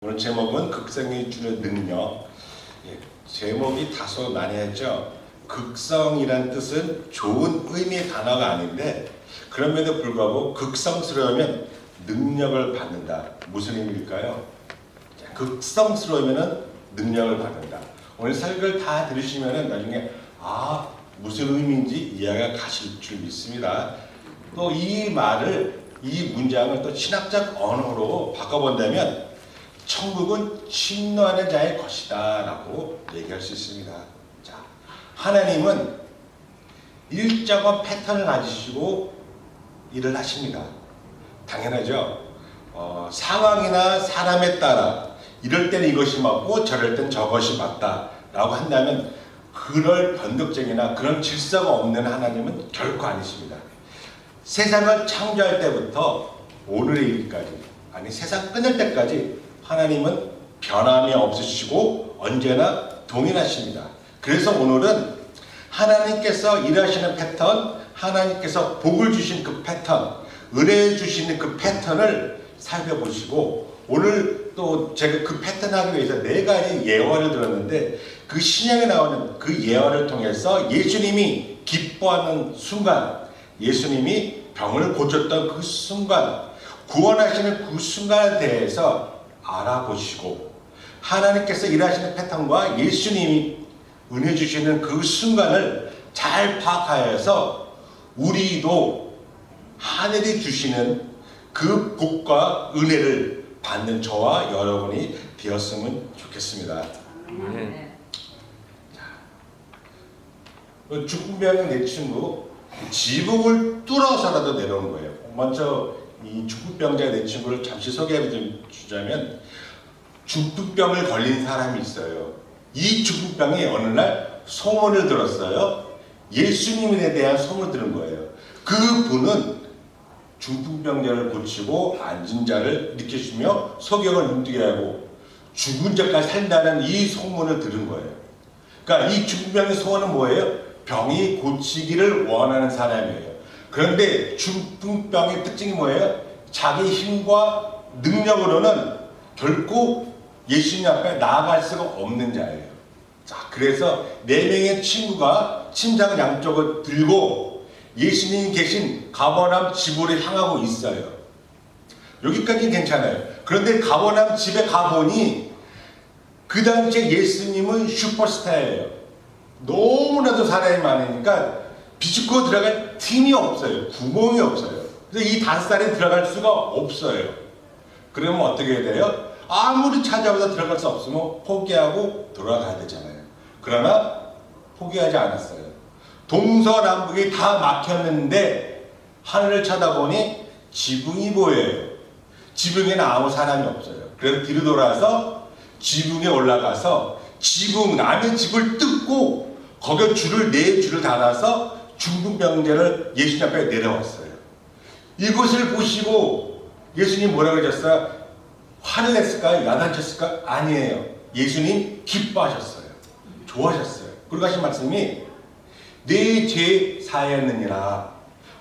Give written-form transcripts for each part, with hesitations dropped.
오늘 제목은 극성이 주는 능력. 제목이 다소 난해했죠. 극성이란 뜻은 좋은 의미의 단어가 아닌데 그럼에도 불구하고 극성스러우면 능력을 받는다. 무슨 의미일까요? 극성스러우면 능력을 받는다. 오늘 설교를 다 들으시면 나중에 무슨 의미인지 이해가 가실 줄 믿습니다. 또 이 문장을 또 신학적 언어로 바꿔본다면 천국은 침노하는 자의 것이다 라고 얘기할 수 있습니다. 자, 하나님은 일정한 패턴을 가지시고 일을 하십니다. 당연하죠. 상황이나 사람에 따라 이럴 때는 이것이 맞고 저럴 땐 저것이 맞다 라고 한다면 그럴 변덕쟁이나 그런 질서가 없는 하나님은 결코 아니십니다. 세상을 창조할 때부터 오늘의 일까지, 아니 세상 끊을 때까지 하나님은 변함이 없으시고 언제나 동일하십니다. 그래서 오늘은 하나님께서 일하시는 패턴, 하나님께서 복을 주신 그 패턴, 은혜 주시는 그 패턴을 살펴보시고, 오늘 또 제가 그 패턴 하기 위해서 4가지 예화를 들었는데 그 신약에 나오는 그 예화를 통해서 예수님이 기뻐하는 순간, 예수님이 병을 고쳤던 그 순간, 구원하시는 그 순간에 대해서 알아보시고, 하나님께서 일하시는 패턴과 예수님이 은혜 주시는 그 순간을 잘 파악하여서 우리도 하늘이 주시는 그 복과 은혜를 받는 저와 여러분이 되었으면 좋겠습니다. 죽군병 내 친구 지붕을 뚫어서라도 내려온 거예요. 먼저 이 중풍병자 내 친구를 잠시 소개해 주자면, 중풍병을 걸린 사람이 있어요. 이 중풍병이 어느 날 소문을 들었어요. 예수님에 대한 소문을 들은 거예요. 그분은 중풍병자를 고치고 앉은 자를 일으켜주며 소경을 눈뜨게 하고 죽은 자까지 산다는 이 소문을 들은 거예요. 그러니까 이 중풍병의 소원은 뭐예요? 병이 고치기를 원하는 사람이에요. 그런데 중풍병의 특징이 뭐예요? 자기 힘과 능력으로는 결코 예수님 앞에 나아갈 수가 없는 자예요. 자, 그래서 4명의 친구가 침상 양쪽을 들고 예수님이 계신 가버나움 집으로 향하고 있어요. 여기까지는 괜찮아요. 그런데 가버나움 집에 가보니 그 당시에 예수님은 슈퍼스타예요. 너무나도 사람이 많으니까 비집고 들어갈 틈이 없어요. 구멍이 없어요. 그래서 이 5살에 들어갈 수가 없어요. 그러면 어떻게 해야 돼요? 아무리 찾아봐도 들어갈 수 없으면 포기하고 돌아가야 되잖아요. 그러나 포기하지 않았어요. 동서남북이 다 막혔는데 하늘을 쳐다보니 지붕이 보여요. 지붕에는 아무 사람이 없어요. 그래서 뒤로 돌아서 지붕에 올라가서 남의 집을 뜯고 거기에 줄을 4줄을 달아서 중풍병자를 예수님 앞에 내려왔어요. 이것을 보시고 예수님 뭐라고 하셨어요? 화를 냈을까요? 야단쳤을까요? 아니에요. 예수님 기뻐하셨어요. 좋아하셨어요. 그리고 하신 말씀이 내 죄 사하였느니라.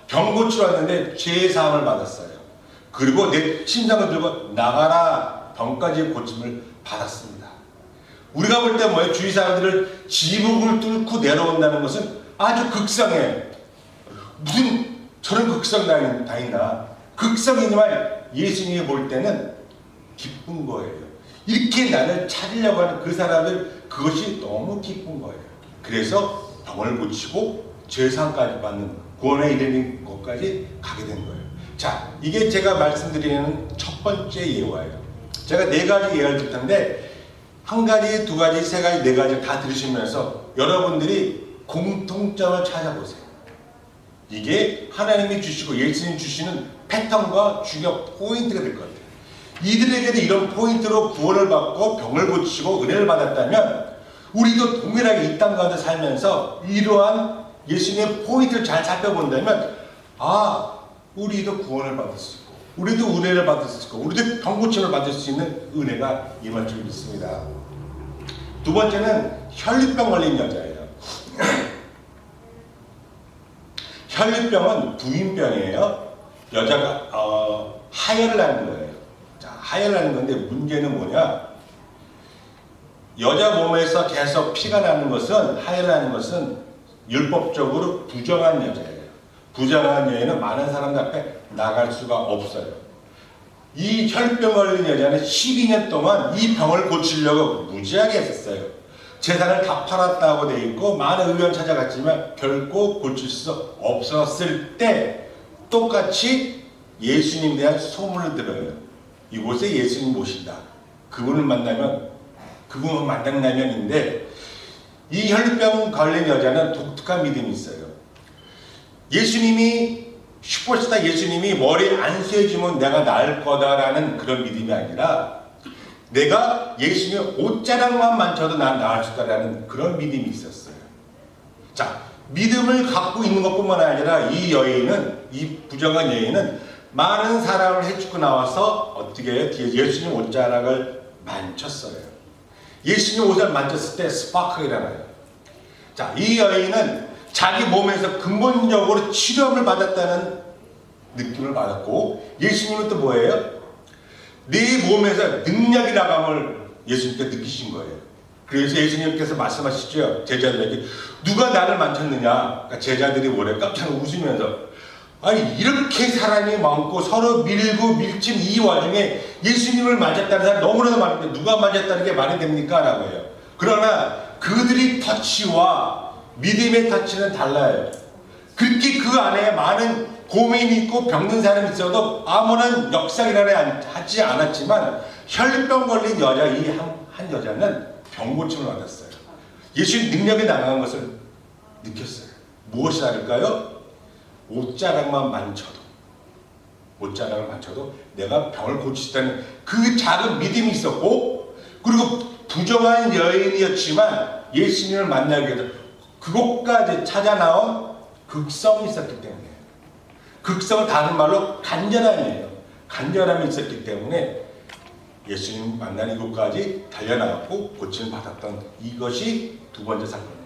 병 고치러 왔는데 죄 사함을 받았어요. 그리고 내 심장을 들고 나가라. 병까지 고침을 받았습니다. 우리가 볼 때 뭐예요? 주위 사람들을 지붕을 뚫고 내려온다는 것은 아주 극성해요. 무슨 저런 극성 다 있나? 극성이지만 예수님이 볼 때는 기쁜 거예요. 이렇게 나를 찾으려고 하는 그 사람들, 그것이 너무 기쁜 거예요. 그래서 병을 고치고 죄상까지 받는 구원에 이르는 것까지 가게 된 거예요. 자, 이게 제가 말씀드리는 첫 번째 예화예요. 제가 4가지 예화를 들 텐데 1가지, 2가지, 3가지, 4가지 다 들으시면서 여러분들이 공통점을 찾아보세요. 이게 하나님이 주시고 예수님이 주시는 패턴과 중요 포인트가 될 것 같아요. 이들에게도 이런 포인트로 구원을 받고 병을 고치고 은혜를 받았다면 우리도 동일하게 이 땅 가운데 살면서 이러한 예수님의 포인트를 잘 살펴본다면 우리도 구원을 받을 수 있고 우리도 은혜를 받을 수 있고 우리도 병 고침을 받을 수 있는 은혜가 임할 줄 믿습니다. 2번째는 혈류병 걸린 여자예요. 혈류병은 부인병이에요. 여자가 하혈을 하는 거예요. 자, 하혈하는 건데 문제는 뭐냐? 여자 몸에서 계속 피가 나는 것은 하혈하는 것은 율법적으로 부정한 여자예요. 부정한 여인은 많은 사람들 앞에 나갈 수가 없어요. 이 혈병 걸린 여자는 12년 동안 이 병을 고치려고 무지하게 했었어요. 재산을 다 팔았다고 돼 있고 많은 의원 찾아갔지만 결코 고칠 수 없었을 때 똑같이 예수님에 대한 소문을 들어요. 이곳에 예수님 모신다. 그분을 만난다면인데 이 혈병 걸린 여자는 독특한 믿음이 있어요. 예수님이 슈퍼스타 예수님이 머리 안 쇠주면 내가 나을 거다라는 그런 믿음이 아니라 내가 예수님의 옷자락만 만져도 난 나을 수 있다라는 그런 믿음이 있었어요. 자, 믿음을 갖고 있는 것뿐만 아니라 이 여인은, 이 부정한 여인은 많은 사람을 해주고 나와서 어떻게 해요? 예수님 옷자락을 만졌어요. 예수님 옷을 만졌을 때 스파크가 일어나요. 자, 이 여인은 자기 몸에서 근본적으로 치료를 받았다는 느낌을 받았고 예수님은 또 뭐예요? 네 몸에서 능력이 나감을 예수님께 느끼신 거예요. 그래서 예수님께서 말씀하시죠. 제자들에게 누가 나를 만졌느냐? 그러니까 제자들이 뭐래? 깜짝 웃으면서 아니 이렇게 사람이 많고 서로 밀고 밀친 이 와중에 예수님을 만졌다는 사람이 너무나도 많은데 누가 만졌다는 게 말이 됩니까? 라고 해요. 그러나 그들이 터치와 믿음의 터치는 달라요. 그렇게 그 안에 많은 고민이 있고 병든 사람이 있어도 아무런 역상이라는 하지 않았지만 혈병 걸린 여자 이 한 여자는 병고침을 받았어요. 예수님 능력이 나간 것을 느꼈어요. 무엇이 다를까요? 옷자락만 만져도 내가 병을 고칠 수 있다는 그 작은 믿음이 있었고 그리고 부정한 여인이었지만 예수님을 만나기 위해서 그곳까지 찾아 나온 극성이 있었기 때문에 극성은 다른 말로 간절함이에요. 간절함이 있었기 때문에 예수님 만나는 이곳까지 달려나갔고 고침을 받았던 이것이 두 번째 사건이에요.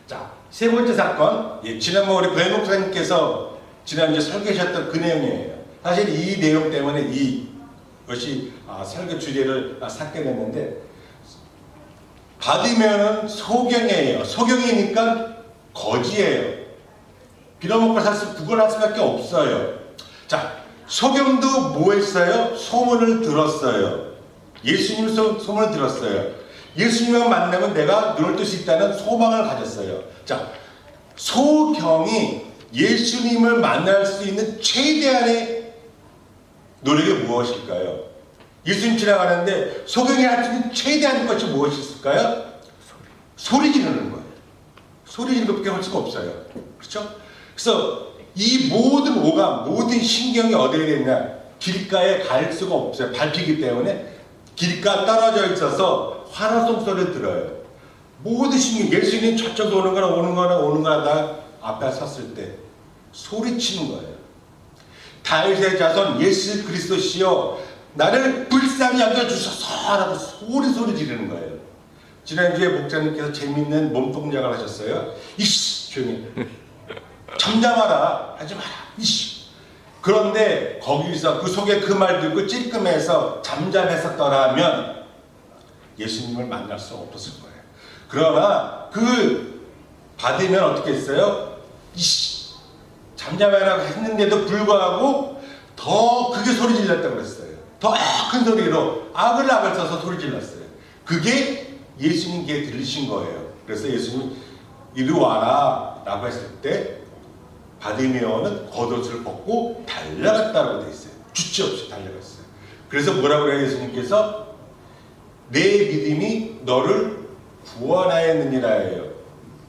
자, 세 번째 사건, 지난번 우리 고현 목사님께서 지난주에 설계하셨던 그 내용이에요. 사실 이 내용 때문에 이것이 설교 주제를 삼게 됐는데 받으면은 소경이에요. 소경이니까 거지예요. 빌어먹고 구걸할 수밖에 없어요. 자, 소경도 뭐 했어요? 소문을 들었어요. 예수님 소문을 들었어요. 예수님을 만나면 내가 눈을 뜰 수 있다는 소망을 가졌어요. 자, 소경이 예수님을 만날 수 있는 최대한의 노력이 무엇일까요? 예수님 지나가는데 소경이 할 수 있는 최대한 것이 무엇이 있을까요? 소리 지르는 거예요. 소리 지르는 것밖에 할 수가 없어요. 그렇죠? 그래서 이 모든 오감, 모든 신경이 어디에 있냐? 길가에 갈 수가 없어요. 밟히기 때문에 길가 떨어져 있어서 환호성 소리를 들어요. 모든 신경, 예수님 저쪽 오는 거나 다 앞에 섰을 때 소리치는 거예요. 다윗의 자손 예수 그리스도시여 나를 불쌍히 여겨주소서라고 소리 지르는 거예요. 지난주에 목사님께서 재밌는 몸동작을 하셨어요. 이씨 조용히 잠잠하라 하지 마라 이씨. 그런데 거기서 그 속에 그 말 듣고 찔끔해서 잠잠했었더라면 예수님을 만날 수 없었을 거예요. 그러나 그 받으면 어떻게 했어요? 이씨 잠잠해라 했는데도 불구하고 더 크게 소리 질렀다고 그랬어요. 더 큰 소리로 악을 써서 소리 질렀어요. 그게 예수님 귀에 들리신 거예요. 그래서 예수님이 이리 와라 라고 했을 때 바디메어는 겉옷을 벗고 달려갔다고 되어 있어요. 주체 없이 달려갔어요. 그래서 뭐라고 해요? 예수님께서 내 믿음이 너를 구원하였느니라 해요.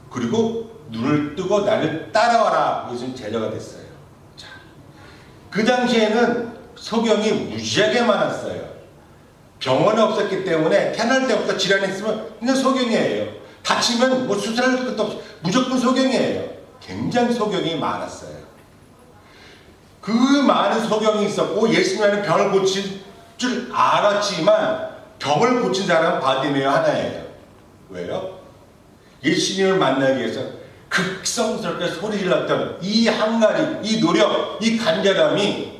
그리고 눈을 뜨고 나를 따라와라. 예수님 제자가 됐어요. 자, 그 당시에는 소경이 무지하게 많았어요. 병원이 없었기 때문에 태어날 때부터 질환이 있으면 그냥 소경이에요. 다치면 뭐 수술할 것도 없이 무조건 소경이에요. 굉장히 소경이 많았어요. 그 많은 소경이 있었고 예수님은 병을 고칠 줄 알았지만 병을 고친 사람은 바디메어 하나예요. 왜요? 예수님을 만나기 위해서 극성스럽게 소리 질렀던 이 한가리, 이 노력, 이 간절함이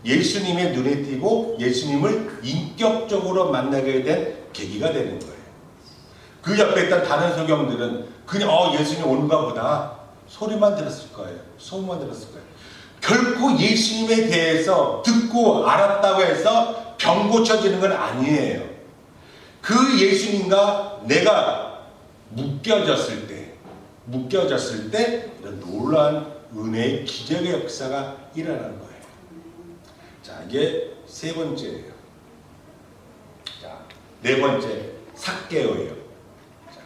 예수님의 눈에 띄고 예수님을 인격적으로 만나게 된 계기가 되는 거예요. 그 옆에 있던 다른 소경들은 그냥 예수님 오는가 보다 소리만 들었을 거예요. 소문만 들었을 거예요. 결코 예수님에 대해서 듣고 알았다고 해서 병 고쳐지는 건 아니에요. 그 예수님과 내가 묶여졌을 때 이런 놀라운 은혜의 기적의 역사가 일어나는 거예요. 자, 이게 세 번째예요. 자, 네 번째, 삭개오예요. 자,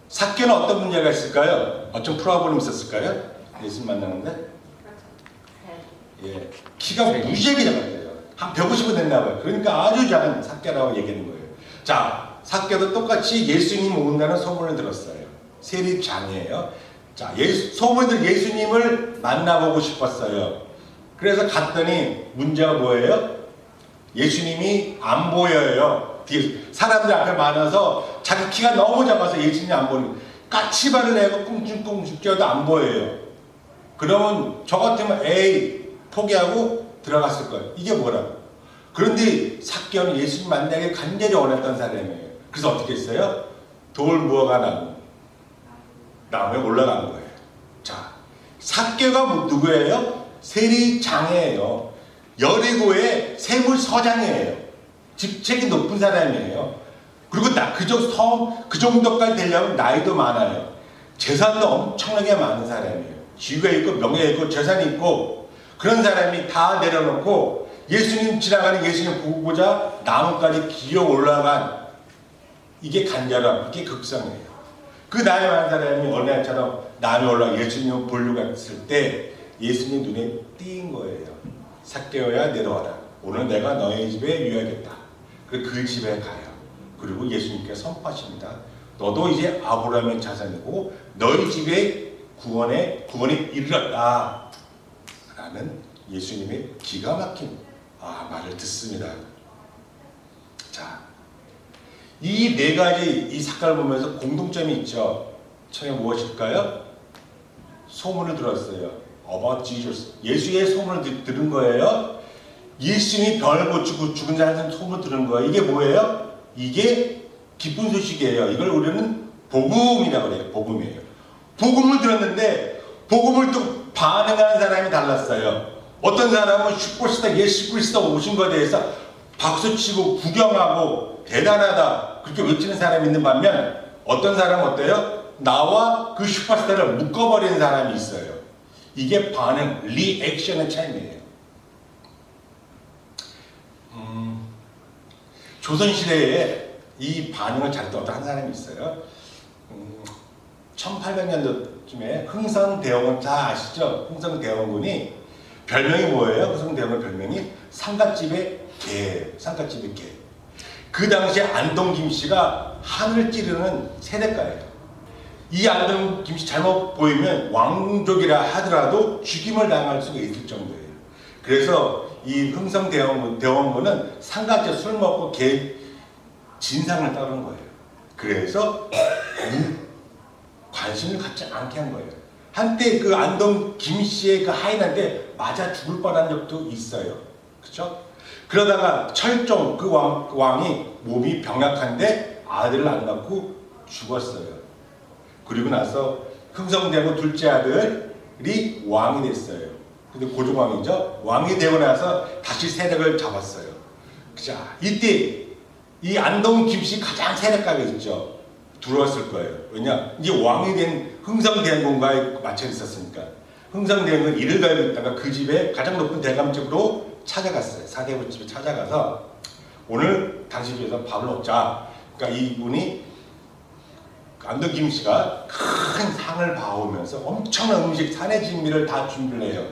삭개는 어떤 문제가 있을까요? 어떤 프로블럼 있었을까요? 예수님 만나는데? 예, 키가 무지하게 작았대요. 한 150은 됐나 봐요. 그러니까 아주 작은 삭개라고 얘기하는 거예요. 자, 삭개도 똑같이 예수님 온다는 소문을 들었어요. 세리장이에요. 자, 소문들 예수님을 만나보고 싶었어요. 그래서 갔더니 문제가 뭐예요? 예수님이 안 보여요. 뒤에 사람들 앞에 많아서 자기 키가 너무 작아서 예수님이 안 보이는 거예요. 까치발을 내고 꿍충꿍 뛰어도 안 보여요. 그러면 저 같으면 포기하고 들어갔을 거예요. 이게 뭐라고? 그런데 삭개오는 예수님 만나기 간절히 원했던 사람이에요. 그래서 어떻게 했어요? 돌 무화과 나무에 올라간 거예요. 자, 삭개오가 누구예요? 세리장이에요. 여리고의 세물서장이에요. 직책이 높은 사람이에요. 그리고 그 정도까지 되려면 나이도 많아요. 재산도 엄청나게 많은 사람이에요. 지위가 있고 명예가 있고 재산이 있고 그런 사람이 다 내려놓고 예수님 지나가는 예수님 보고자 나무까지 기어 올라간 이게 간절함, 이게 극성이에요. 그 나이 많은 사람이 어느 날처럼 나무에 올라가 예수님을 보려고 했을 때 예수님 눈에 띈 거예요. 삭개오야 내려와라. 오늘 내가 너의 집에 유하겠다. 그 집에 가요. 그리고 예수님께서 선포하십니다. 너도 이제 아브라함의 자손이고 너희 집에 구원에 이르렀다. 라는 예수님의 기가 막힌 말을 듣습니다. 자, 이 네 가지 이 사건을 보면서 공통점이 있죠. 처음에 무엇일까요? 소문을 들었어요. About Jesus. 예수의 소문을 들은 거예요. 예수님이 병을 고치고 죽은 자한테 소문을 들은 거예요. 이게 뭐예요? 이게 기쁜 소식이에요. 이걸 우리는 복음이라고 해요. 복음이에요. 복음을 들었는데 복음을 또 반응하는 사람이 달랐어요. 어떤 사람은 슈퍼스타 예수 그리스도 오신 것에 대해서 박수치고 구경하고 대단하다 그렇게 외치는 사람이 있는 반면 어떤 사람은 어때요? 나와 그 슈퍼스타를 묶어버리는 사람이 있어요. 이게 반응, 리액션의 차이예요. 조선시대에 이 반응을 잘했던 어떤 한 사람이 있어요. 1800년도쯤에 흥선대원군 다 아시죠? 흥선대원군이 별명이 뭐예요? 흥선대원군 별명이 상갓집의 개예요. 상갓집의 개. 그 당시에 안동 김씨가 하늘 찌르는 세대가예요. 이 안동 김씨 잘못 보이면 왕족이라 하더라도 죽임을 당할 수가 있을 정도예요. 그래서 이 흥선대원군은 상갓집 술 먹고 개 진상을 따르는 거예요. 그래서 관심을 갖지 않게 한 거예요. 한때 그 안동 김씨의 그 하인한테 맞아 죽을 뻔한 적도 있어요. 그렇죠? 그러다가 철종 그 왕이 몸이 병약한데 아들을 안 낳고 죽었어요. 그리고 나서 흥성대원 둘째 아들이 왕이 됐어요. 근데 고종왕이죠. 왕이 되고 나서 다시 세력을 잡았어요. 자, 이때 이 안동 김씨 가장 세력가가 있죠. 들어왔을 거예요. 왜냐? 이제 왕이 된 흥성대원군과의 마찰이 있었으니까. 흥성대원군 일을 가지고 있다가 그 집에 가장 높은 대감집으로 찾아갔어요. 사대부집에 찾아가서 오늘 당신 집에서 밥을 먹자. 그러니까 이분이 안동 김씨가 큰 상을 봐오면서 엄청난 음식, 산의 진미를 다 준비를 해요.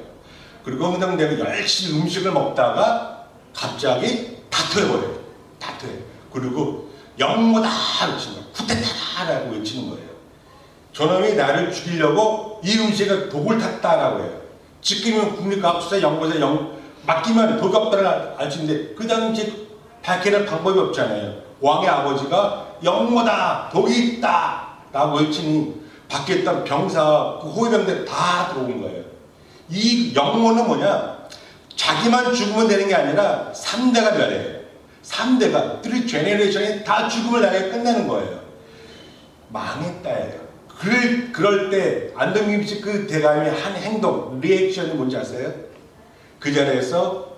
그리고 흥성대원이 열심히 음식을 먹다가 갑자기 다투해버려요. 다투해. 그리고 영모다 외치는 거예요. 쿠데타라고 외치는 거예요. 저놈이 나를 죽이려고 이 음식에 독을 탔다라고 해요. 지금은 국립과학수사 연구소에 맡기면 독이 없다는 알 수 있는데 그 당시 밝혀낼 방법이 없잖아요. 왕의 아버지가 영모다 독이 있다 라고 외치니 밖에 있던 병사 그 호위병들 다 들어온 거예요. 이 영모는 뭐냐? 자기만 죽으면 되는 게 아니라 3대가 멸해요. 3대가 3 제너레이션이 다 죽음을 당해 끝내는 거예요. 망했다예요. 그럴 때 안동김 씨 그 대감이 한 행동, 리액션이 뭔지 아세요? 그 자리에서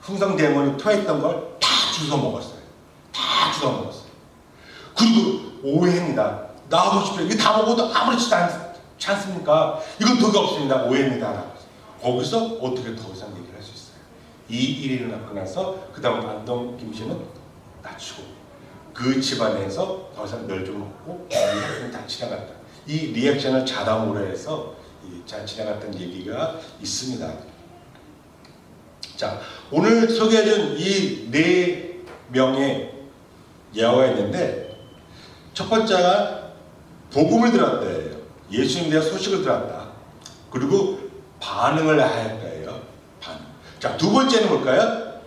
흥성대원이 토했던 걸 다 주워 먹었어요. 다 주워 먹었어요. 그리고 오해입니다. 나와보십시오. 이거 다 먹어도 아무렇지도 않습니까? 이건 덕이 없습니다. 오해입니다. 거기서 어떻게 더 이상 얘기를 할 수 있어요? 이 일이 일어나고 나서 그 다음 안동김 씨는 낮추고 그 집안에서 더 이상 멸종을 없고 다 지나갔다. 이 리액션을 자담으로 해서 잘 지나갔던 얘기가 있습니다. 자, 오늘 소개해준 이 4명의 예화가 있는데 첫 번째가 복음을 들었다예요. 예수님에 대한 소식을 들었다. 그리고 반응을 하였다예요. 반응. 자, 두 번째는 뭘까요?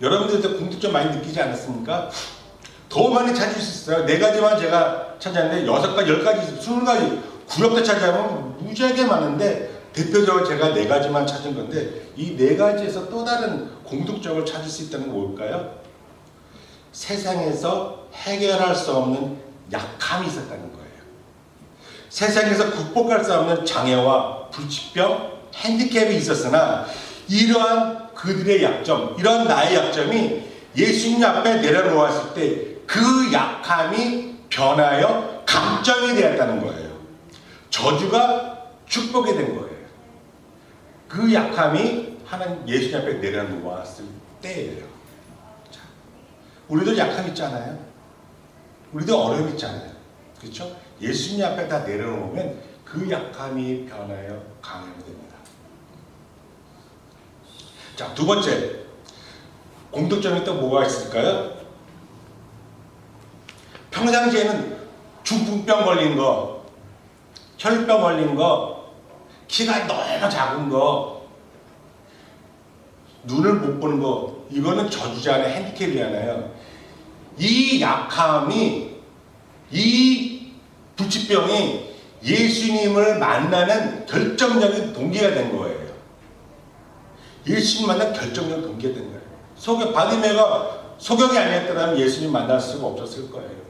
여러분들도 공통점 많이 느끼지 않았습니까? 더 많이 찾을 수 있어요. 4가지만 제가 찾았는데 6가지, 10가지, 20가지 구역도 찾아보면 무지하게 많은데 대표적으로 제가 4가지만 찾은 건데 이 4가지에서 또 다른 공통점을 찾을 수 있다는 건 뭘까요? 세상에서 해결할 수 없는 약함이 있었다는 거예요. 세상에서 극복할 수 없는 장애와 불치병, 핸디캡이 있었으나 이러한 그들의 약점, 이런 나의 약점이 예수님 앞에 내려놓았을 때 그 약함이 변하여 강점이 되었다는 거예요. 저주가 축복이 된 거예요. 그 약함이 하나님 예수님 앞에 내려놓았을 때예요. 자, 우리도 약함 있잖아요. 우리도 어려움 있잖아요. 그렇죠? 예수님 앞에 다 내려놓으면 그 약함이 변하여 강함이 됩니다. 자, 두 번째 공통점이 또 뭐가 있을까요? 평상시에는 중풍병 걸린 거, 혈병 걸린 거, 키가 너무 작은 거, 눈을 못 보는 거, 이거는 저주잖아요. 핸디캡이잖아요. 이 약함이, 이 불치병이 예수님을 만나는 결정적인 동기가 된 거예요. 예수님 만난 결정적인 동기가 된 거예요. 바디메가 소경이 아니었더라면 예수님 만날 수가 없었을 거예요.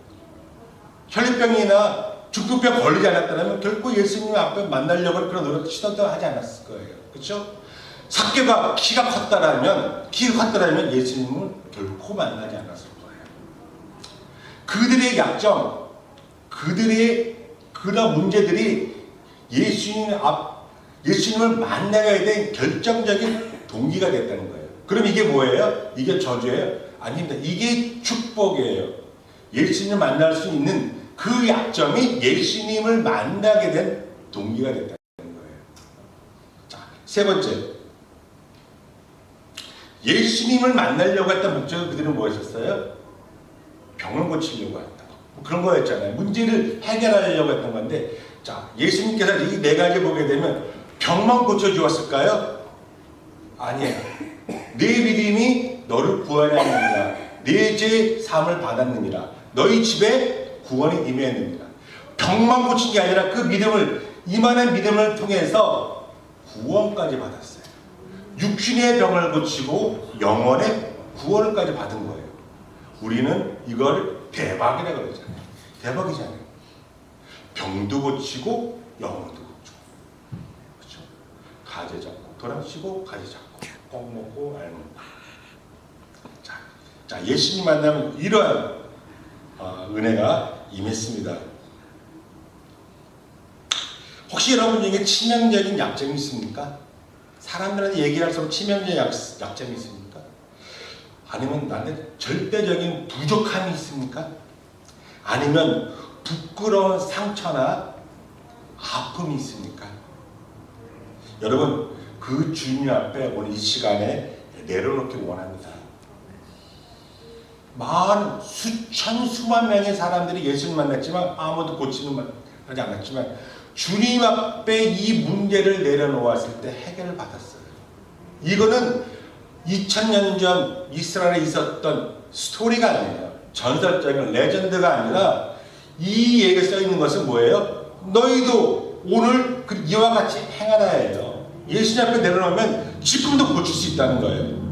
혈류병이나 중풍병 걸리지 않았다면 결코 예수님 앞에 만나려고 그런 노력도 시도도 하지 않았을 거예요. 그렇죠? 삭개가 키가 컸다라면 예수님을 결코 만나지 않았을 거예요. 그들의 약점, 그들의 그런 문제들이 예수님을 만나야 된 결정적인 동기가 됐다는 거예요. 그럼 이게 뭐예요? 이게 저주예요? 아닙니다. 이게 축복이에요. 예수님을 만날 수 있는 그 약점이 예수님을 만나게 된 동기가 됐다는 거예요. 자, 세 번째. 예수님을 만나려고 했던 목적은 그들은 뭐였었어요? 병을 고치려고 했다. 그런 거였잖아요. 문제를 해결하려고 했던 건데, 자, 예수님께서 이 4가지 보게 되면 병만 고쳐주었을까요? 아니에요. 네 믿음이 너를 구원하느니라. 네 죄 사함을 받았느니라. 너희 집에 구원이 임했느니라. 병만 고친 게 아니라 그 믿음을, 이만한 믿음을 통해서 구원까지 받았어요. 육신의 병을 고치고 영혼의 구원까지 받은 거예요. 우리는 이걸 대박이라고 그러잖아요. 대박이잖아요. 병도 고치고 영혼도 고치고, 그렇죠? 가재 잡고 돌아치고 가재 잡고 꼭 먹고 알 먹고. 자, 예수님 만나면 이러한 은혜가 임했습니다. 혹시 여러분에게 치명적인 약점이 있습니까? 사람들한테 얘기할 수 없는 치명적인 약점이 있습니까? 아니면 나한테 절대적인 부족함이 있습니까? 아니면 부끄러운 상처나 아픔이 있습니까? 여러분, 그 주님 앞에 오늘 이 시간에 내려놓기 원합니다. 많은 수천 수만 명의 사람들이 예수님 만났지만 아무도 고치는 하지 않았지만 주님 앞에 이 문제를 내려놓았을 때 해결을 받았어요. 이거는 2000년 전 이스라엘에 있었던 스토리가 아니에요. 전설적인 레전드가 아니라 이 얘기에 써 있는 것은 뭐예요? 너희도 오늘 이와 같이 행하라예요. 예수님 앞에 내려놓으면 지금도 고칠 수 있다는 거예요.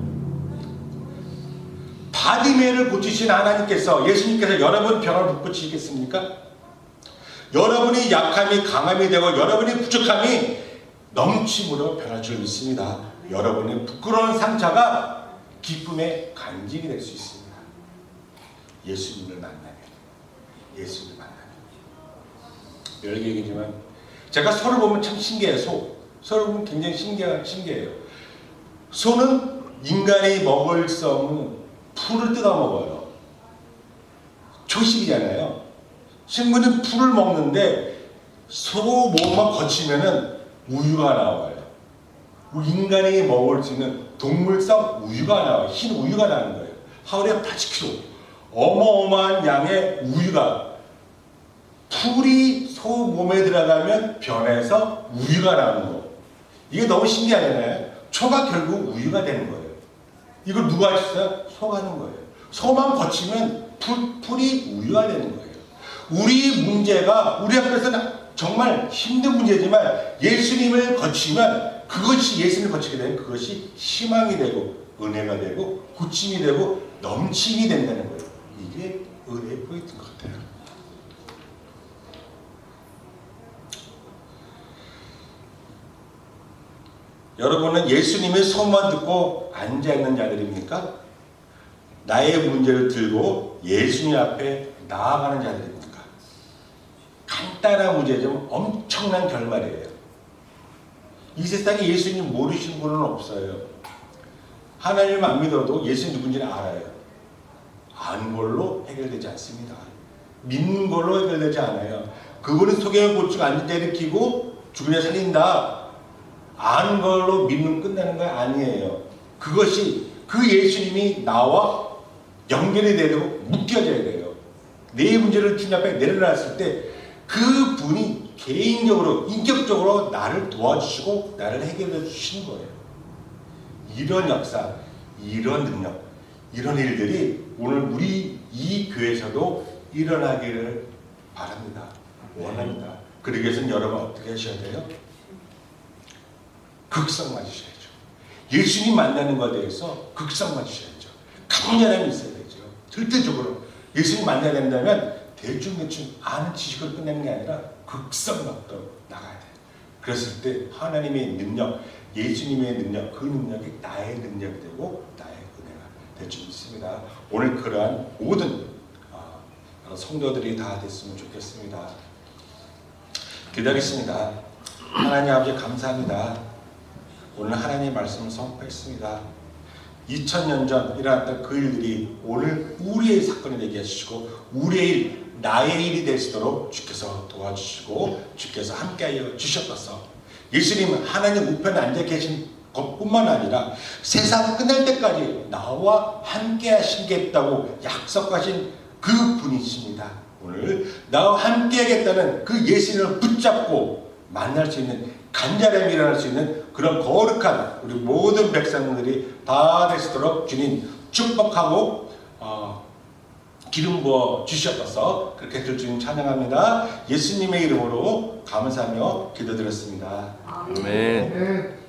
바디메를 고치신 하나님께서, 예수님께서 여러분 병을 못 고치시겠습니까? 여러분이 약함이 강함이 되고 여러분이 부족함이 넘침으로 변할 줄 믿습니다. 여러분의 부끄러운 상처가 기쁨의 간직이 될 수 있습니다. 예수님을 만나면, 예수님을 만나면. 여러 개 얘기지만 제가 소를 보면 참 신기해요. 소를 보면 굉장히 신기해요. 소는 인간이 먹을 수 없는 풀을 뜯어 먹어요. 초식이잖아요. 친구는 풀을 먹는데 소 몸만 거치면은 우유가 나와요. 인간이 먹을 수 있는 동물성 우유가 나와요. 흰 우유가 나는 거예요. 하루에 80kg. 어마어마한 양의 우유가, 풀이 소 몸에 들어가면 변해서 우유가 나는 거. 이게 너무 신기하잖아요. 초가 결국 우유가 되는 거예요. 이걸 누가 하셨어요? 소가 하는 거예요. 소만 거치면 풀이 우유가 되는 거예요. 우리 문제가 우리 앞에서는 정말 힘든 문제지만 예수님을 거치면, 그것이 예수님을 거치게 되면 그것이 희망이 되고 은혜가 되고 고침이 되고 넘침이 된다는 거예요. 이게 은혜의 포인트인 것 같아요. 여러분은 예수님의 소만 듣고 앉아있는 자들입니까? 나의 문제를 들고 예수님 앞에 나아가는 자들입니까? 간단한 문제지만 엄청난 결말이에요. 이 세상에 예수님 모르시는 분은 없어요. 하나님을 안 믿어도 예수님 누군지는 알아요. 아는 걸로 해결되지 않습니다. 믿는 걸로 해결되지 않아요. 그분은 소경의 고증 안 일으키고 죽은 자 살린다. 아는 걸로 믿는 끝나는 거 아니에요. 그것이, 그 예수님이 나와 연결이 되고 묶여져야 돼요. 내 문제를 주님 앞에 내려놨을 때 그 분이 개인적으로, 인격적으로 나를 도와주시고 나를 해결해 주시는 거예요. 이런 역사, 이런 능력, 이런 일들이 오늘 우리 이 교회에서도 일어나기를 바랍니다. 원합니다. 그러기 위해서는 여러분 어떻게 하셔야 돼요? 극성 맞으셔야죠. 예수님 만나는 것에 대해서 극성 맞으셔야죠. 강렬함이 있어야 되죠. 절대적으로 예수님 만나야 된다면 대충대충 아는 지식으로 끝내는 게 아니라 극성 맞도록 나가야 돼요. 그랬을 때 하나님의 능력, 예수님의 능력, 그 능력이 나의 능력이 되고 나의 은혜가 될 줄 믿습니다. 오늘 그러한 모든 성도들이 다 됐으면 좋겠습니다. 기도하겠습니다. 하나님 아버지 감사합니다. 오늘 하나님의 말씀을 선포했습니다. 2000년 전 일어났던 그 일들이 오늘 우리의 사건이 되게 하시고 우리의 일, 나의 일이 될 수 있도록 주께서 도와주시고 주께서 함께하여 주셨소서. 예수님은 하나님 우편에 앉아 계신 것뿐만 아니라 세상 끝날 때까지 나와 함께 하시겠다고 약속하신 그 분이십니다. 오늘 나와 함께 하겠다는 그 예수님을 붙잡고 만날 수 있는, 간절함이 일어날 수 있는 그런 거룩한 우리 모든 백성들이 다 되시도록 주님 축복하고 기름 부어 주셨어서 그렇게 될 주님 찬양합니다. 예수님의 이름으로 감사하며 기도드렸습니다. 아멘.